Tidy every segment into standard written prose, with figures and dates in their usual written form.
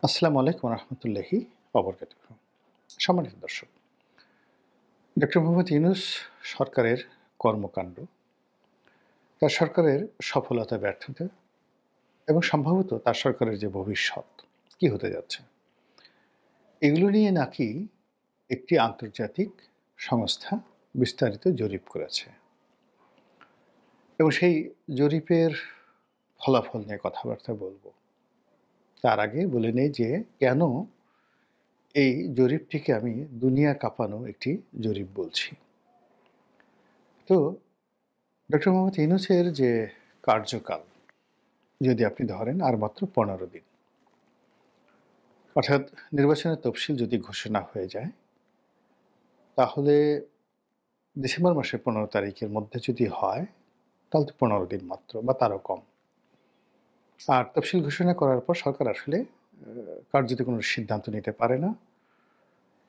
আসসালামু আলাইকুম রহমতুল্লাহি অবরকাতুহ। সম্মানিত দর্শক, ডক্টর মোহাম্মদ ইউনূস সরকারের কর্মকাণ্ড, তার সরকারের সফলতা ব্যর্থতা এবং সম্ভবত তার সরকারের যে ভবিষ্যৎ কি হতে যাচ্ছে, এগুলো নিয়ে নাকি একটি আন্তর্জাতিক সংস্থা বিস্তারিত জরিপ করেছে এবং সেই জরিপের ফলাফল নিয়ে কথাবার্তা বলবো। তার আগে বলে নেই যে কেন এই জরিপটিকে আমি দুনিয়া কাঁপানো একটি জরিপ বলছি। তো ডক্টর মোহাম্মদ ইউনূসের যে কার্যকাল যদি আপনি ধরেন আর মাত্র ১৫ দিন, অর্থাৎ নির্বাচনের তফসিল যদি ঘোষণা হয়ে যায়, তাহলে ডিসেম্বর মাসের ১৫ তারিখের মধ্যে যদি হয়, তাহলে তো ১৫ দিন মাত্র বা তারও কম। আর তফসিল ঘোষণা করার পর সরকার আসলে কার্যত কোনো সিদ্ধান্ত নিতে পারে না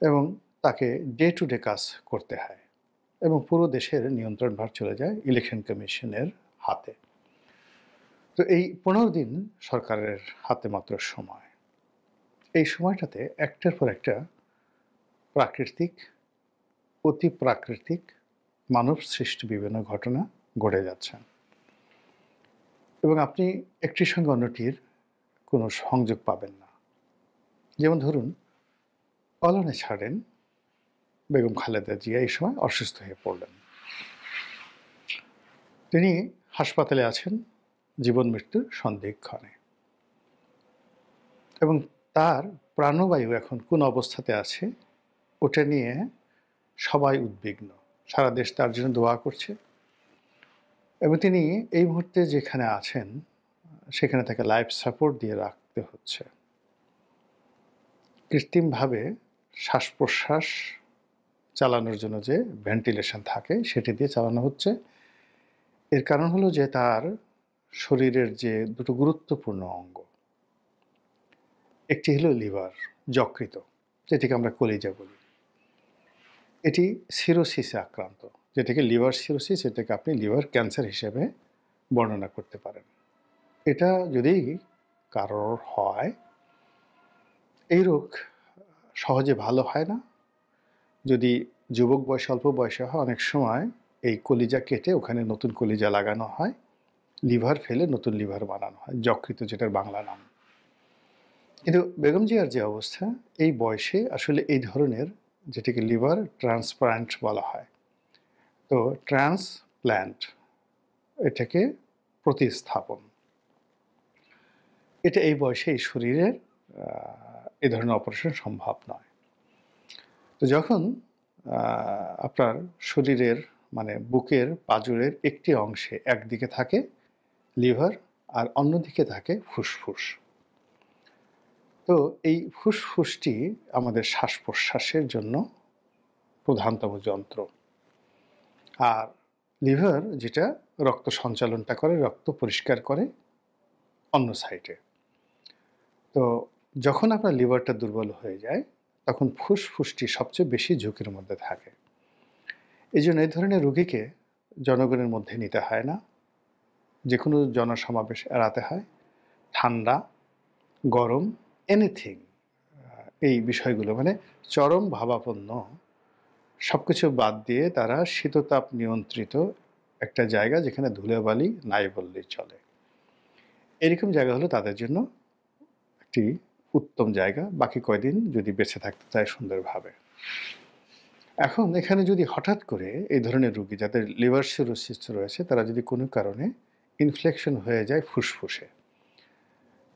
এবং তাকে ডে টু ডে কাজ করতে হয় এবং পুরো দেশের নিয়ন্ত্রণভার চলে যায় ইলেকশন কমিশনের হাতে। তো এই ১৫ দিন সরকারের হাতে মাত্র সময়। এই সময়টাতে একটার পর একটা প্রাকৃতিক, অতি প্রাকৃতিক, মানব সৃষ্ট বিভিন্ন ঘটনা ঘটে যাচ্ছে এবং আপনি একটির সঙ্গে অন্যটির কোনো সংযোগ পাবেন না। যেমন ধরুন, অলনে ছাড়েন বেগম খালেদা জিয়া এই সময় অসুস্থ হয়ে পড়লেন। তিনি হাসপাতালে আছেন জীবন মৃত্যুর সন্ধিক্ষণে এবং তার প্রাণবায়ু এখন কোন অবস্থাতে আছে ওটা নিয়ে সবাই উদ্বিগ্ন। সারা দেশ তার জন্য দোয়া করছে এবং তিনি এই মুহূর্তে যেখানে আছেন সেখানে তাকে লাইফ সাপোর্ট দিয়ে রাখতে হচ্ছে। কৃত্রিমভাবে শ্বাস-প্রশ্বাস চালানোর জন্য যে ভেন্টিলেশন থাকে সেটি দিয়ে চালানো হচ্ছে। এর কারণ হলো যে তার শরীরের যে দুটো গুরুত্বপূর্ণ অঙ্গ, একটি হলো লিভার, যকৃত, যেটিকে আমরা কলিজা বলি। এটি সিরোসিসে আক্রান্ত, যেটাকে লিভার সিরোসিস, এটাকে আপনি লিভার ক্যান্সার হিসেবে বর্ণনা করতে পারেন। এটা যদি কারোর হয়, এই রোগ সহজে ভালো হয় না। যদি যুবক বয়সে, অল্প বয়সে হয়, অনেক সময় এই কলিজা কেটে ওখানে নতুন কলিজা লাগানো হয়, লিভার ফেলে নতুন লিভার বানানো হয়, যকৃত যেটার বাংলা নাম। কিন্তু বেগম জিয়ার যে অবস্থা, এই বয়সে আসলে এই ধরনের, যেটাকে লিভার ট্রান্সপ্লান্ট বলা হয়, তো ট্রান্সপ্ল্যান্ট, এটাকে প্রতিস্থাপন, এটা এই বয়সে এই শরীরের এই ধরনের অপারেশন সম্ভব নয়। তো যখন আপনার শরীরের মানে বুকের পাঁজরের একটি অংশে একদিকে থাকে লিভার আর অন্যদিকে থাকে ফুসফুস, তো এই ফুসফুসটি আমাদের শ্বাস প্রশ্বাসের জন্য প্রধানতম যন্ত্র, আর লিভার যেটা রক্ত সঞ্চালনটা করে, রক্ত পরিষ্কার করে অন্য সাইডে। তো যখন আপনার লিভারটা দুর্বল হয়ে যায়, তখন ফুসফুসটি সবচেয়ে বেশি ঝুঁকির মধ্যে থাকে। এই জন্য এই ধরনের রোগীকে জনগণের মধ্যে নিতে হয় না, যে কোনো জনসমাবেশ এড়াতে হয়। ঠান্ডা, গরম, এনিথিং, এই বিষয়গুলো মানে চরম ভাবাপন্ন সব কিছু বাদ দিয়ে তারা শীততাপ নিয়ন্ত্রিত একটা জায়গা, যেখানে ধুলোবালি নাই বললেই চলে, এরকম জায়গা হলো তাদের জন্য একটি উত্তম জায়গা, বাকি কয়দিন যদি বেঁচে থাকতে চায় সুন্দরভাবে। এখন এখানে যদি হঠাৎ করে এই ধরনের রোগী যাদের লিভার সিরোসিস রয়েছে, তারা যদি কোনো কারণে ইনফেকশন হয়ে যায় ফুসফুসে,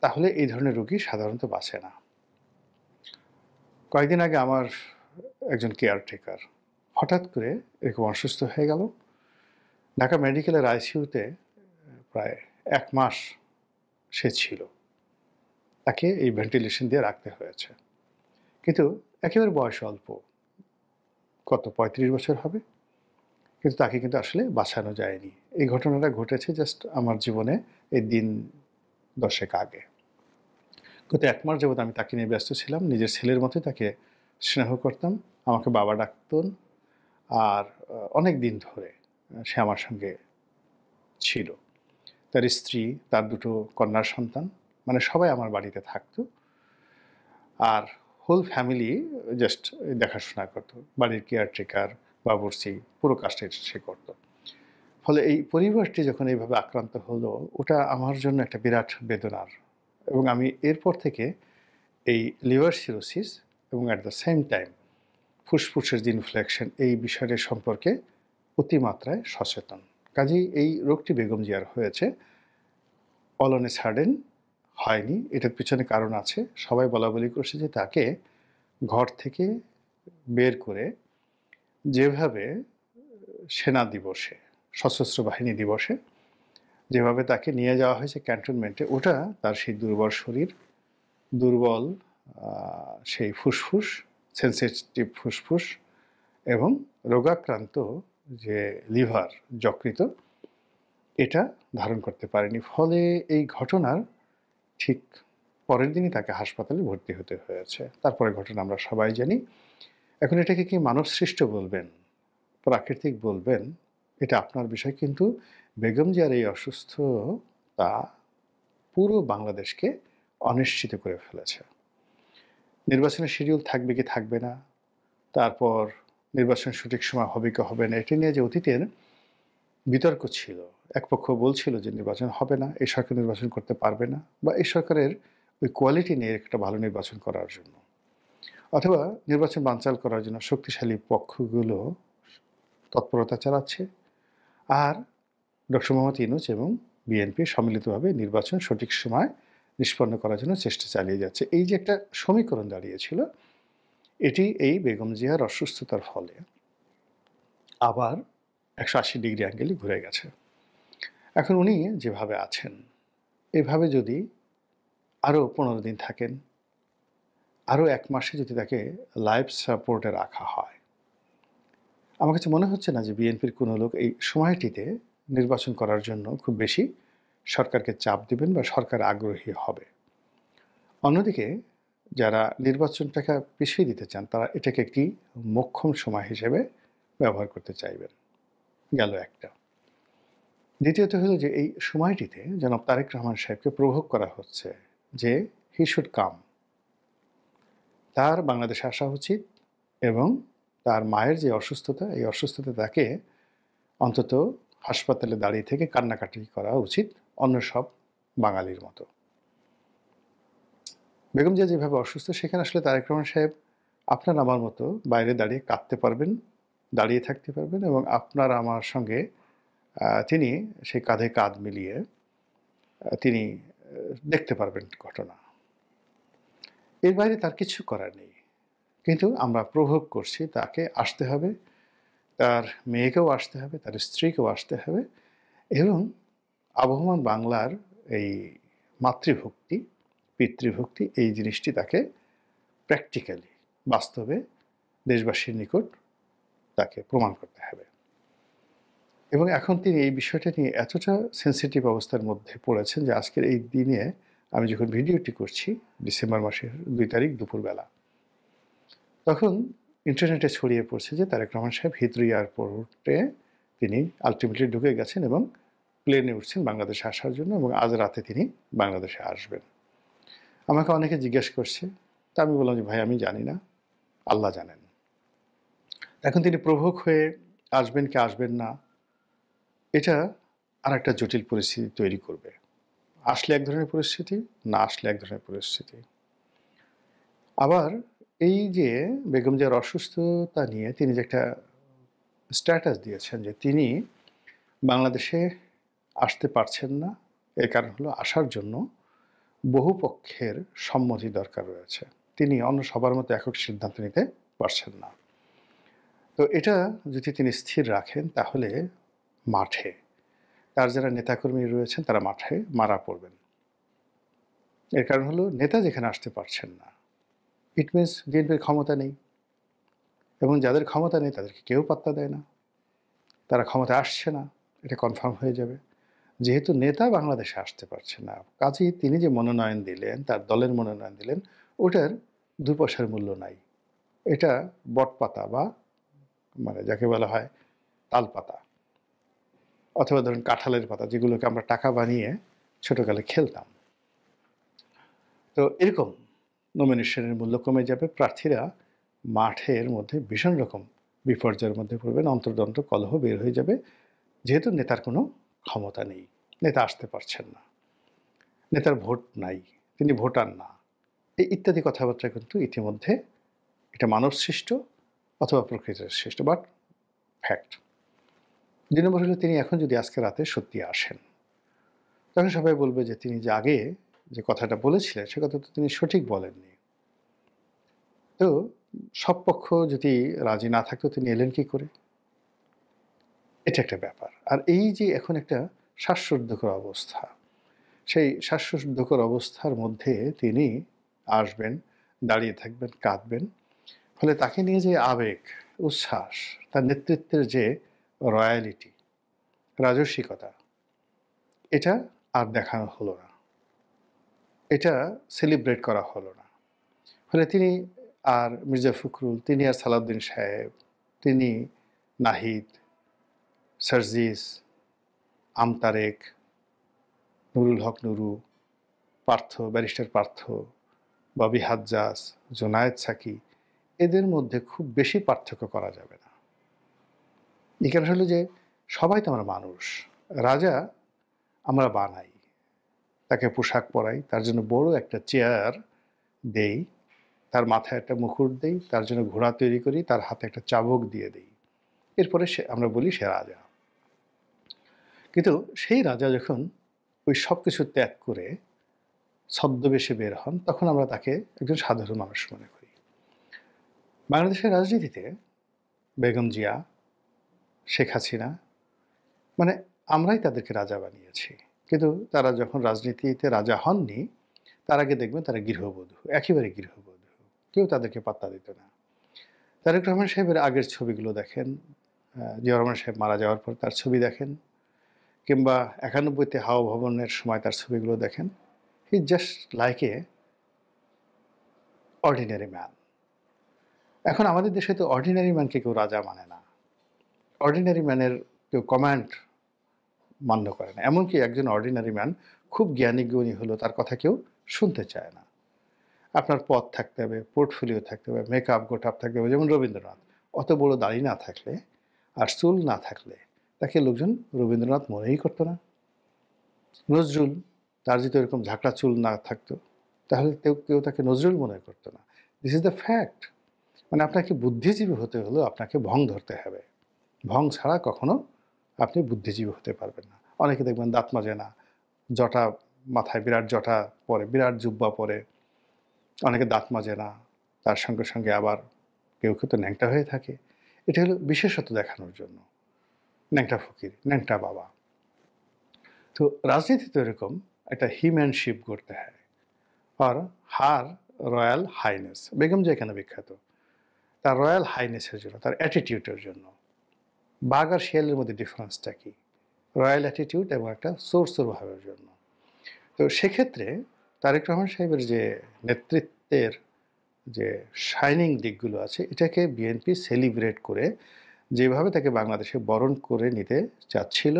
তাহলে এই ধরনের রোগী সাধারণত বাঁচে না। কয়েকদিন আগে আমার একজন কেয়ারটেকার হঠাৎ করে এরকম অসুস্থ হয়ে গেল। ঢাকা মেডিকেলের আইসিইউতে প্রায় ১ মাস সে ছিল। তাকে এই ভেন্টিলেশন দিয়ে রাখতে হয়েছে। কিন্তু একেবারে বয়স অল্প, কত ৩৫ বছর হবে, কিন্তু তাকে কিন্তু আসলে বাঁচানো যায়নি। এই ঘটনাটা ঘটেছে জাস্ট আমার জীবনে এই দিন ১০ আগে। গত ১ মাস যাবৎ আমি তাকে নিয়ে ব্যস্ত ছিলাম। নিজের ছেলের মতোই তাকে স্নেহ করতাম। আমাকে বাবা ডাকতেন। আর অনেক দিন ধরে সে আমার সঙ্গে ছিল। তার স্ত্রী, তার ২ টো কন্যা সন্তান, মানে সবাই আমার বাড়িতে থাকতো। আর হোল ফ্যামিলি জাস্ট দেখাশোনা করতো, বাড়ির কেয়ারটেকার, বাবুর্চি, পুরো কাজটা সে করতো। ফলে এই পরিবারটি যখন এইভাবে আক্রান্ত হলো, ওটা আমার জন্য একটা বিরাট বেদনার। এবং আমি এরপর থেকে এই লিভার সিরোসিস এবং অ্যাট দ্য সেম টাইম ফুসফুসের যে ইনফ্লেকশন, এই বিষয়টি সম্পর্কে অতিমাত্রায় সচেতন। কাজেই এই রোগটি বেগম জিয়ার হয়েছে, অল অন এ সাডেন হয়নি। এটার পিছনে কারণ আছে। সবাই বলাবলি করছে যে তাকে ঘর থেকে বের করে যেভাবে সেনা দিবসে, সশস্ত্র বাহিনী দিবসে যেভাবে তাকে নিয়ে যাওয়া হয়েছে ক্যান্টনমেন্টে, ওটা তার সেই দুর্বল শরীর, দুর্বল সেই ফুসফুস, সেন্সিটিভ ফুসফুস এবং রোগাক্রান্ত যে লিভার, যকৃত, এটা ধারণ করতে পারেনি। ফলে এই ঘটনার ঠিক পরের দিনই তাকে হাসপাতালে ভর্তি হতে হয়েছে। তারপরে ঘটনা আমরা সবাই জানি। এখন এটাকে কি মানবসৃষ্ট বলবেন, প্রাকৃতিক বলবেন, এটা আপনার বিষয়। কিন্তু বেগম জিয়ার এই অসুস্থতা পুরো বাংলাদেশকে অনিশ্চিত করে ফেলেছে। নির্বাচনের শিডিউল থাকবে কি থাকবে না, তারপর নির্বাচন সঠিক সময় হবে কি হবে না, এটা নিয়ে যে অতীতের বিতর্ক ছিল। এক পক্ষ বলছিল যে নির্বাচন হবে না, এই সরকার নির্বাচন করতে পারবে না, বা এই সরকারের ওই কোয়ালিটি নিয়ে একটা ভালো নির্বাচন করার জন্য, অথবা নির্বাচন বানচাল করার জন্য শক্তিশালী পক্ষগুলো তৎপরতা চালাচ্ছে। আর ডক্টর মোহাম্মদ ইউনূস এবং বিএনপি সম্মিলিতভাবে নির্বাচন সঠিক সময় নিষ্পন্ন করার জন্য চেষ্টা চালিয়ে যাচ্ছে। এই যে একটা সমীকরণ দাঁড়িয়েছিল, এটি এই বেগম জিয়ার অসুস্থতার ফলে আবার 180 ডিগ্রি অ্যাঙ্গেলে ঘুরে গেছে। এখন উনি যেভাবে আছেন, এভাবে যদি আরও 15 দিন থাকেন, আরও 1 মাসে যদি তাকে লাইফ সাপোর্টে রাখা হয়, আমার কাছে মনে হচ্ছে না যে বিএনপির কোনো লোক এই সময়টিতে নির্বাচন করার জন্য খুব বেশি সরকারকে চাপ দেবেন বা সরকার আগ্রহী হবে। অন্যদিকে যারা নির্বাচনটাকে পিছিয়ে দিতে চান, তারা এটাকে একটি মোক্ষম সময় হিসেবে ব্যবহার করতে চাইবেন। গেল একটা। দ্বিতীয়ত হলো যে এই সময়টিতে জনাব তারেক রহমান সাহেবকে প্রভোগ করা হচ্ছে যে হি শুড কাম, তার বাংলাদেশে আসা উচিত এবং তার মায়ের যে অসুস্থতা, এই অসুস্থতা তাকে অন্তত হাসপাতালে দাঁড়িয়ে থেকে কান্নাকাটি করা উচিত অন্য সব বাঙালির মতো। বেগম জিয়া যেভাবে অসুস্থ, সেখানে আসলে তারেক রহমান সাহেব আপনার আমার মতো বাইরে দাঁড়িয়ে কাঁদতে পারবেন, দাঁড়িয়ে থাকতে পারবেন, এবং আপনার আমার সঙ্গে তিনি সেই কাঁধে কাঁধ মিলিয়ে তিনি দেখতে পারবেন ঘটনা। এর বাইরে তার কিছু করার নেই। কিন্তু আমরা প্রভোগ করছি তাকে আসতে হবে, তার মেয়েকেও আসতে হবে, তার স্ত্রীকেও আসতে হবে, এবং আবহমান বাংলার এই মাতৃভক্তি, পিতৃভক্তি, এই জিনিসটি তাকে প্র্যাকটিক্যালি, বাস্তবে দেশবাসীর নিকট তাকে প্রমাণ করতে হবে। এবং এখন তিনি এই বিষয়টা নিয়ে এতটা সেন্সিটিভ অবস্থার মধ্যে পড়েছেন যে আজকের এই দিনে আমি যখন ভিডিওটি করছি, ডিসেম্বর মাসের 2 তারিখ দুপুরবেলা, তখন ইন্টারনেটে ছড়িয়ে পড়ছে যে তারেক রহমান সাহেব হিথ্রো এয়ারপোর্টে তিনি আলটিমেটলি ঢুকে গেছেন এবং প্লেনে উঠছেন বাংলাদেশে আসার জন্য, এবং আজ রাতে তিনি বাংলাদেশে আসবেন। আমাকে অনেকে জিজ্ঞেস করছে, তা আমি বললাম যে ভাই আমি জানি না, আল্লাহ জানেন। এখন তিনি প্রভোগ হয়ে আসবেন কি আসবেন না, এটা আর একটা জটিল পরিস্থিতি তৈরি করবে। আসলে এক ধরনের পরিস্থিতি, না আসলে এক ধরনের পরিস্থিতি। আবার এই যে বেগম জিয়ার অসুস্থতা নিয়ে তিনি যে একটা স্ট্যাটাস দিয়েছেন যে তিনি বাংলাদেশে আসতে পারছেন না, এর কারণ হলো আসার জন্য বহু পক্ষের সম্মতি দরকার রয়েছে। তিনি অন্য সবার মতো একক সিদ্ধান্ত নিতে পারছেন না। তো এটা যদি তিনি স্থির রাখেন, তাহলে মাঠে তার যারা নেতাকর্মী রয়েছেন তারা মাঠে মারা পড়বেন। এর কারণ হলো নেতা যেখানে আসতে পারছেন না, ইট মিনস বিএনপির ক্ষমতা নেই, এবং যাদের ক্ষমতা নেই তাদেরকে কেউ পাত্তা দেয় না, তারা ক্ষমতা আসছে না, এটা কনফার্ম হয়ে যাবে। যেহেতু নেতা বাংলাদেশে আসতে পারছে না, কাজেই তিনি যে মনোনয়ন দিলেন, তার দলের মনোনয়ন দিলেন, ওটার 2 পয়সার মূল্য নাই। এটা বটপাতা, বা মানে যাকে বলা হয় তালপাতা, অথবা ধরুন কাঁঠালের পাতা, যেগুলোকে আমরা টাকা বানিয়ে ছোটকালে খেলতাম। তো এরকম নমিনেশনের মূল্য কমে যাবে, প্রার্থীরা মাঠের মধ্যে ভীষণ রকম বিপর্যয়ের মধ্যে পড়বেন, অন্তর্দ্বন্দ্ব কলহ বের হয়ে যাবে, যেহেতু নেতার কোনো ক্ষমতা নেই, নেতা আসতে পারছেন না, নেতার ভোট নাই, তিনি ভোটার না, এই ইত্যাদি কথাবার্তা কিন্তু ইতিমধ্যে এটা মানব সৃষ্ট অথবা প্রকৃতির সৃষ্ট, বাট ফ্যাক্ট। ২ নম্বর হলো তিনি এখন যদি আজকে রাতে সত্যি আসেন, তখন সবাই বলবে যে তিনি যে আগে যে কথাটা বলেছিলেন সে কথা তো তিনি সঠিক বলেননি। তো সব পক্ষ যদি রাজি না থাকতো তিনি এলেন কি করে? এটা একটা ব্যাপার। আর এই যে এখন একটা শ্বাসরুদ্ধকর অবস্থা, সেই শ্বাসরুদ্ধকর অবস্থার মধ্যে তিনি আসবেন, দাঁড়িয়ে থাকবেন, কাঁদবেন। ফলে তাকে নিয়ে যে আবেগ, উচ্ছ্বাস, তার নেতৃত্বের যে রয়্যালিটি, রাজস্বিকতা, এটা আর দেখানো হলো না। এটা সেলিব্রেট করা হলো না। ফলে তিনি আর মির্জা ফখরুল, তিনি আর সালাউদ্দিন সাহেব, তিনি নাহিদ, সার্জিস, আমতারেক, নুরুল হক নুরু, পার্থ, ব্যারিস্টার পার্থ, ববি হাজ্জাজ, জোনায়েদ সাকি, এদের মধ্যে খুব বেশি পার্থক্য করা যাবে না। এই কারণ হলো যে সবাই তো আমরা মানুষ। রাজা আমরা বানাই, তাকে পোশাক পরাই, তার জন্য বড় একটা চেয়ার দেই, তার মাথায় একটা মুকুট দেই, তার জন্য ঘোড়া তৈরি করি, তার হাতে একটা চাবুক দিয়ে দেই। এরপরে আমরা বলি সে রাজা। কিন্তু সেই রাজা যখন ওই সব কিছু ত্যাগ করে ছদ্মবেশে বের হন, তখন আমরা তাকে একজন সাধারণ মানুষ মনে করি। বাংলাদেশের রাজনীতিতে বেগম জিয়া, শেখ হাসিনা, মানে আমরাই তাদেরকে রাজা বানিয়েছি। কিন্তু তারা যখন রাজনীতিতে রাজা হননি, তার আগে দেখবেন তারা গৃহবধূ, একেবারে গৃহবধূ। কেউ তাদেরকে পাত্তা দিত না। তারেক রহমান সাহেবের আগের ছবিগুলো দেখেন, জিয়াউর রহমান সাহেব মারা যাওয়ার পর তার ছবি দেখেন, কিংবা ৯১-তে হাওয়া ভবনের সময় তার ছবিগুলো দেখেন। He just like a ordinary man. এখন আমাদের দেশে তো অর্ডিনারি ম্যানকে কেউ রাজা মানে না। অর্ডিনারি ম্যানের কেউ কমান্ড মান্য করে না। এমনকি একজন অর্ডিনারি ম্যান খুব জ্ঞানী গুণী হলো তার কথা কেউ শুনতে চায় না। আপনার পদ থাকতে হবে, পোর্টফোলিও থাকতে হবে, মেকআপ গোটাপ থাকতে হবে। যেমন রবীন্দ্রনাথ, অত বড় দাড়ি না থাকলে আর চুল না থাকলে তাকে লোকজন রবীন্দ্রনাথ মনেই করতো না। নজরুল, তার যদি এরকম ঝাঁকড়া চুল না থাকতো তাহলে কেউ তাকে নজরুল মনে করতো না। This is the fact. মানে আপনাকে বুদ্ধিজীবী হতে হলেও আপনাকে ভং ধরতে হবে। ভং ছাড়া কখনো আপনি বুদ্ধিজীবী হতে পারবেন না। অনেকে দেখবেন দাঁত মাজে না, জটা, মাথায় বিরাট জটা পরে, বিরাট জুব্বা পরে, অনেকে দাঁত মাজে না, তার সঙ্গে সঙ্গে আবার কেউ কেউ তো ন্যাংটা হয়ে থাকে। এটা হলো বিশেষত দেখানোর জন্য, ন্যাংটা ফকির, ন্যাংটা বাবা। তো রাজনীতিতে এরকম একটা হিম্যানশিপ করতে হয়। আর হার রয়্যাল হাইনেস, বেগম যে এখানে বিখ্যাত তার রয়্যাল হাইনেসের জন্য, তার অ্যাটিটিউডের জন্য। বাঘ আর শিয়ালের মধ্যে ডিফারেন্সটা কি? রয়্যাল অ্যাটিটিউড এবং একটা সোর্সের ভাবের জন্য। তো সেক্ষেত্রে তারেক রহমান সাহেবের যে নেতৃত্বের যে শাইনিং দিকগুলো আছে, এটাকে বিএনপি সেলিব্রেট করে যেভাবে তাকে বাংলাদেশে বরণ করে নিতে চাচ্ছিল,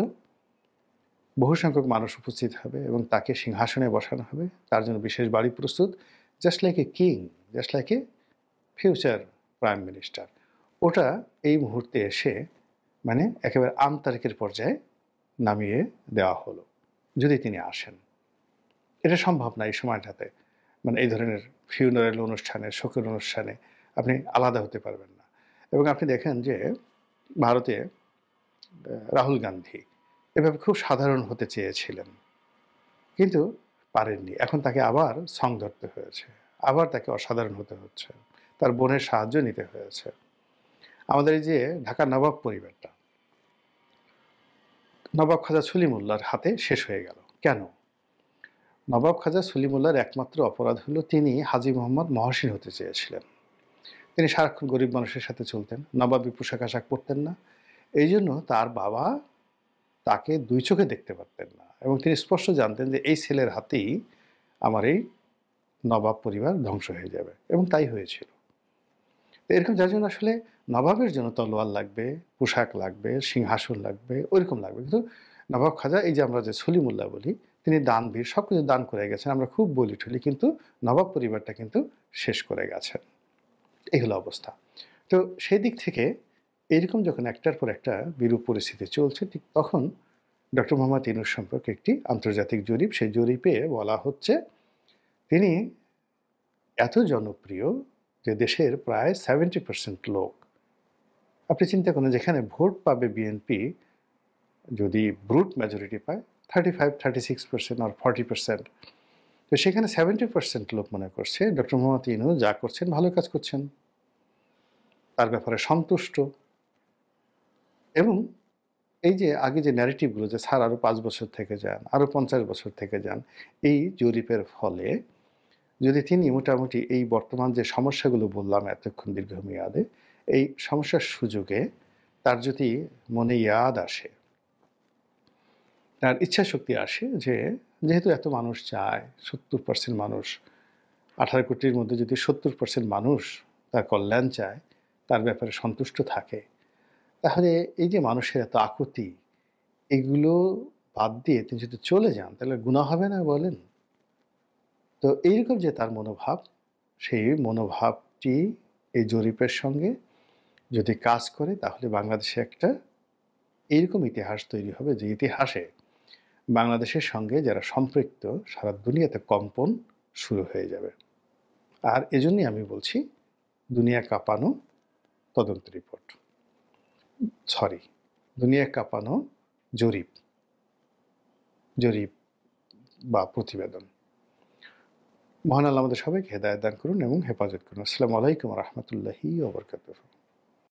বহু সংখ্যক মানুষ উপস্থিত হবে এবং তাকে সিংহাসনে বসানো হবে, তার জন্য বিশেষ বাড়ি প্রস্তুত, just like a king, just like a future prime minister. ওটা এই মুহূর্তে এসে মানে একেবারে আমতারিখের পর্যায়ে নামিয়ে দেওয়া হলো, যদি তিনি আসেন। এটা সম্ভব না এই সময়টাতে। মানে এই ধরনের ফিউনারেল অনুষ্ঠানে, শোকের অনুষ্ঠানে আপনি আলাদা হতে পারবেন না। এবং আপনি দেখেন যে ভারতে রাহুল গান্ধী এভাবে খুব সাধারণ হতে চেয়েছিলেন, কিন্তু পারেননি। এখন তাকে আবার সং ধরতে হয়েছে, আবার তাকে অসাধারণ হতে হচ্ছে, তার বোনের সাহায্য নিতে হয়েছে। আমাদের এই যে ঢাকার নবাব পরিবারটা, নবাব খাজা সলিমুল্লাহর হাতে শেষ হয়ে গেল। কেন? নবাব খাজা সলিমুল্লাহর একমাত্র অপরাধ হলো তিনি হাজী মোহাম্মদ মহসিন হতে চেয়েছিলেন। তিনি সারাক্ষণ গরিব মানুষের সাথে চলতেন, নবাবী পোশাক আশাক পরতেন না। এই জন্য তার বাবা তাকে দুই চোখে দেখতে পারতেন না, এবং তিনি স্পষ্ট জানতেন যে এই ছেলের হাতেই আমার এই নবাব পরিবার ধ্বংস হয়ে যাবে, এবং তাই হয়েছিল। তো এরকম, যার জন্য আসলে নবাবের জন্য তলোয়ার লাগবে, পোশাক লাগবে, সিংহাসন লাগবে, ওইরকম লাগবে। কিন্তু নবাব খাজা, এই যে আমরা যে সলিমুল্লাহ বলি, তিনি দানবীর, সব কিছু দান করে গেছেন, আমরা খুব বলি ঠুলি, কিন্তু নবাব পরিবারটা কিন্তু শেষ করে গেছেন। এই হলো অবস্থা। তো সেই দিক থেকে এরকম যখন একটার পর একটা বিরূপ পরিস্থিতি চলছে, ঠিক তখন ডক্টর মোহাম্মদ ইউনূস সম্পর্কে একটি আন্তর্জাতিক জরিপ, সেই জরিপে বলা হচ্ছে তিনি এত জনপ্রিয় যে দেশের প্রায় 70% লোক, আপনি চিন্তা করেন যেখানে ভোট পাবে বিএনপি যদি ব্রুট মেজরিটি পায় 35-36% আর 40%, তো সেখানে 70% লোক মনে করছে ডক্টর মোহাম্মদ ইউনূস যা করছেন ভালো কাজ করছেন, তার ব্যাপারে সন্তুষ্ট। এবং এই যে আগে যে ন্যারেটিভগুলো যে স্যার আরও 5 বছর থেকে যান, আরও 50 বছর থেকে যান, এই জরিপের ফলে যদি তিনি মোটামুটি এই বর্তমান যে সমস্যাগুলো বললাম এতক্ষণ দীর্ঘমেয়াদে, এই সমস্যার সুযোগে তার যদি মনে ইয়াদ আসে, তার ইচ্ছাশক্তি আসে যে যেহেতু এত মানুষ চায়, 70% মানুষ, 18 কোটির মধ্যে যদি 70% মানুষ তার কল্যাণ চায়, তার ব্যাপারে সন্তুষ্ট থাকে, তাহলে এই যে মানুষের এত আকুতি, এগুলো বাদ দিয়ে তিনি যদি চলে যান তাহলে গুনাহ হবে না বলেন? তো এইরকম যে তার মনোভাব, সেই মনোভাবটি এই জরিপের সঙ্গে যদি কাজ করে তাহলে বাংলাদেশে একটা এইরকম ইতিহাস তৈরি হবে যে ইতিহাসে বাংলাদেশের সঙ্গে যারা সম্পৃক্ত সারা দুনিয়াতে কম্পন শুরু হয়ে যাবে। আর এজন্যই আমি বলছি দুনিয়া কাঁপানো তদন্ত রিপোর্ট, সরি, দুনিয়া কাঁপানো জরিপ জরিপ বা প্রতিবেদন। মহান আল্লাহ আমাদের সবাইকে হেদায়েত দান করুন এবং হেফাজত করুন। আসসালামু আলাইকুম ওয়া রাহমাতুল্লাহি ওয়া বারাকাতুহু।